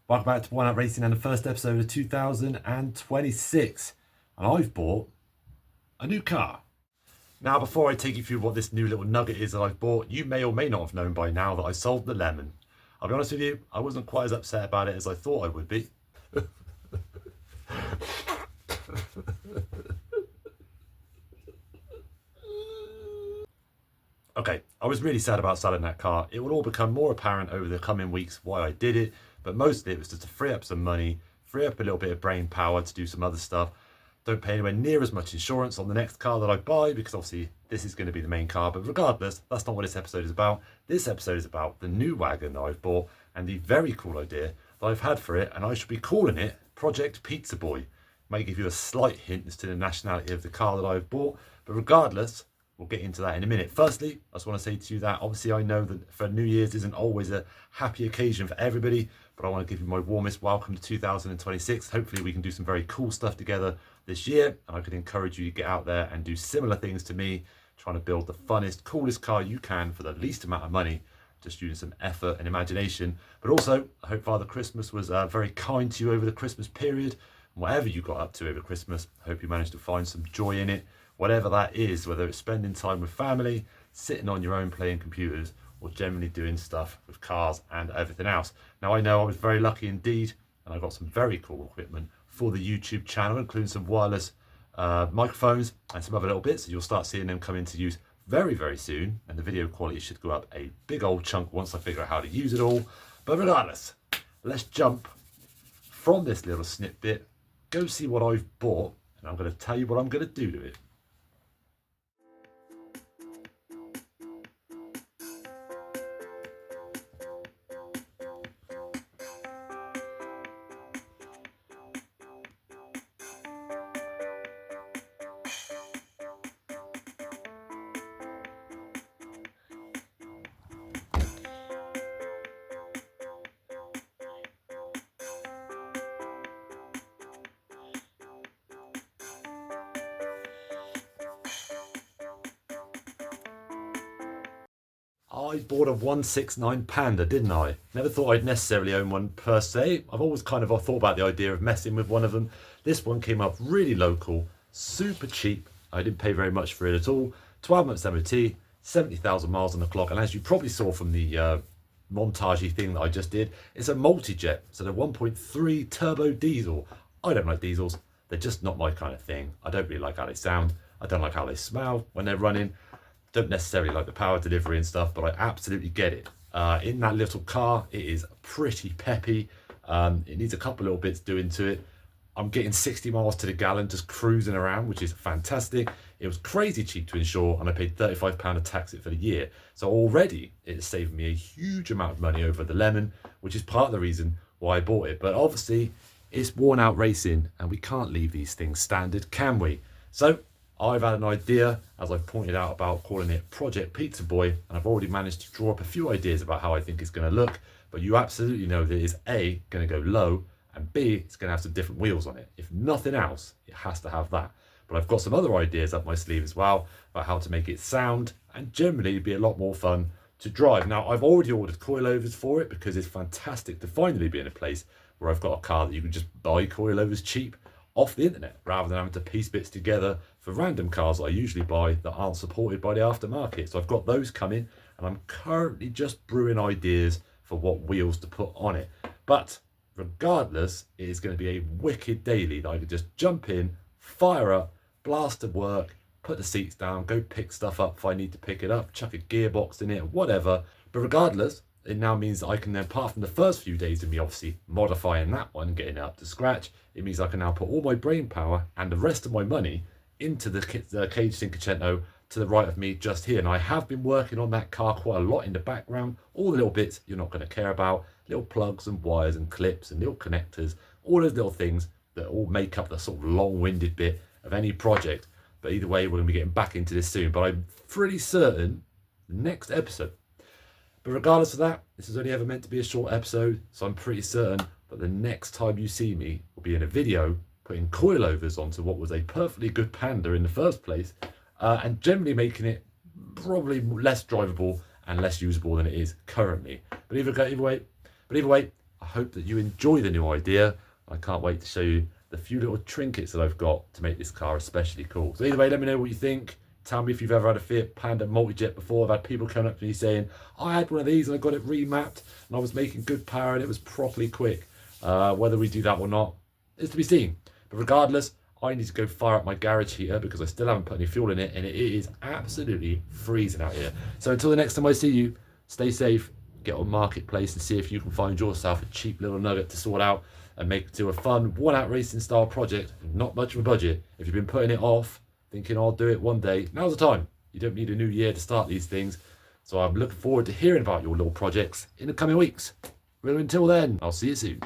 Welcome back to Didnt Racing and the first episode of 2026. And I've bought a new car. Now, before I take you through what this new little nugget is that I've bought, you may or may not have known by now that I sold the Lemon. I'll be honest with you, I wasn't quite as upset about it as I thought I would be. Okay, I was really sad about selling that car. It will all become more apparent over the coming weeks why I did it, but mostly it was just to free up some money, free up a little bit of brain power to do some other stuff. Don't pay anywhere near as much insurance on the next car that I buy, because obviously this is going to be the main car, but regardless, that's not what this episode is about. This episode is about the new wagon that I've bought and the very cool idea that I've had for it, and I should be calling it Project Pizza Boy. May give you a slight hint as to the nationality of the car that I've bought, but regardless, we'll get into that in a minute. Firstly, I just want to say to you that obviously I know that for New Year's isn't always a happy occasion for everybody, but I want to give you my warmest welcome to 2026. Hopefully we can do some very cool stuff together this year, and I could encourage you to get out there and do similar things to me, trying to build the funnest, coolest car you can for the least amount of money, just using some effort and imagination. But also, I hope Father Christmas was very kind to you over the Christmas period. And whatever you got up to over Christmas, I hope you managed to find some joy in it. Whatever that is, whether it's spending time with family, sitting on your own playing computers, or generally doing stuff with cars and everything else. Now, I know I was very lucky indeed, and I got some very cool equipment for the YouTube channel, including some wireless microphones and some other little bits. So you'll start seeing them come into use very, very soon, and the video quality should go up a big old chunk once I figure out how to use it all. But regardless, let's jump from this little snippet, go see what I've bought, and I'm going to tell you what I'm going to do to it. I bought a 169 Panda, didn't I? Never thought I'd necessarily own one per se. I've always kind of thought about the idea of messing with one of them. This one came up really local, super cheap. I didn't pay very much for it at all. 12 months MOT, 70,000 miles on the clock. And as you probably saw from the montagey thing that I just did, it's a multijet. So the 1.3 turbo diesel. I don't like diesels. They're just not my kind of thing. I don't really like how they sound. I don't like how they smell when they're running. Don't necessarily like the power delivery and stuff, but I absolutely get it. In that little car, it is pretty peppy. It needs a couple little bits doing to it. I'm getting 60 miles to the gallon just cruising around, which is fantastic. It was crazy cheap to insure, and I paid £35 to tax it for the year. So already it's saved me a huge amount of money over the Lemon, which is part of the reason why I bought it. But obviously it's worn out racing, and we can't leave these things standard, can we? So I've had an idea, as I've pointed out, about calling it Project Pizza Boy, and I've already managed to draw up a few ideas about how I think it's going to look, but you absolutely know that it is A, going to go low, and B, it's going to have some different wheels on it. If nothing else, it has to have that. But I've got some other ideas up my sleeve as well about how to make it sound and generally be a lot more fun to drive. Now, I've already ordered coilovers for it because it's fantastic to finally be in a place where I've got a car that you can just buy coilovers cheap off the internet, rather than having to piece bits together for random cars that I usually buy that aren't supported by the aftermarket. So I've got those coming, and I'm currently just brewing ideas for what wheels to put on it. But regardless, it is going to be a wicked daily that I could just jump in, fire up, blast to work, put the seats down, go pick stuff up if I need to pick it up, chuck a gearbox in it, whatever. But regardless, it now means that I can then, apart from the first few days of me obviously modifying that one, getting it up to scratch, it means I can now put all my brain power and the rest of my money into the Cage Cinquecento to the right of me just here. And I have been working on that car quite a lot in the background, all the little bits you're not going to care about, little plugs and wires and clips and little connectors, all those little things that all make up the sort of long-winded bit of any project. But either way, we're going to be getting back into this soon, but I'm pretty certain the next episode. But regardless of that, this is only ever meant to be a short episode, so I'm pretty certain that the next time you see me will be in a video putting coilovers onto what was a perfectly good Panda in the first place, and generally making it probably less drivable and less usable than it is currently. But either way, I hope that you enjoy the new idea. I can't wait to show you the few little trinkets that I've got to make this car especially cool. So either way, let me know what you think. Tell me if you've ever had a Fiat Panda multijet before. I've had people coming up to me saying, I had one of these and I got it remapped and I was making good power and it was properly quick. Whether we do that or not is to be seen. But regardless, I need to go fire up my garage heater because I still haven't put any fuel in it and it is absolutely freezing out here. So until the next time I see you, stay safe, get on Marketplace and see if you can find yourself a cheap little nugget to sort out and make it to a fun one-out racing style project. Not much of a budget. If you've been putting it off, thinking I'll do it one day, now's the time. You don't need a new year to start these things. So I'm looking forward to hearing about your little projects in the coming weeks. Well, until then, I'll see you soon.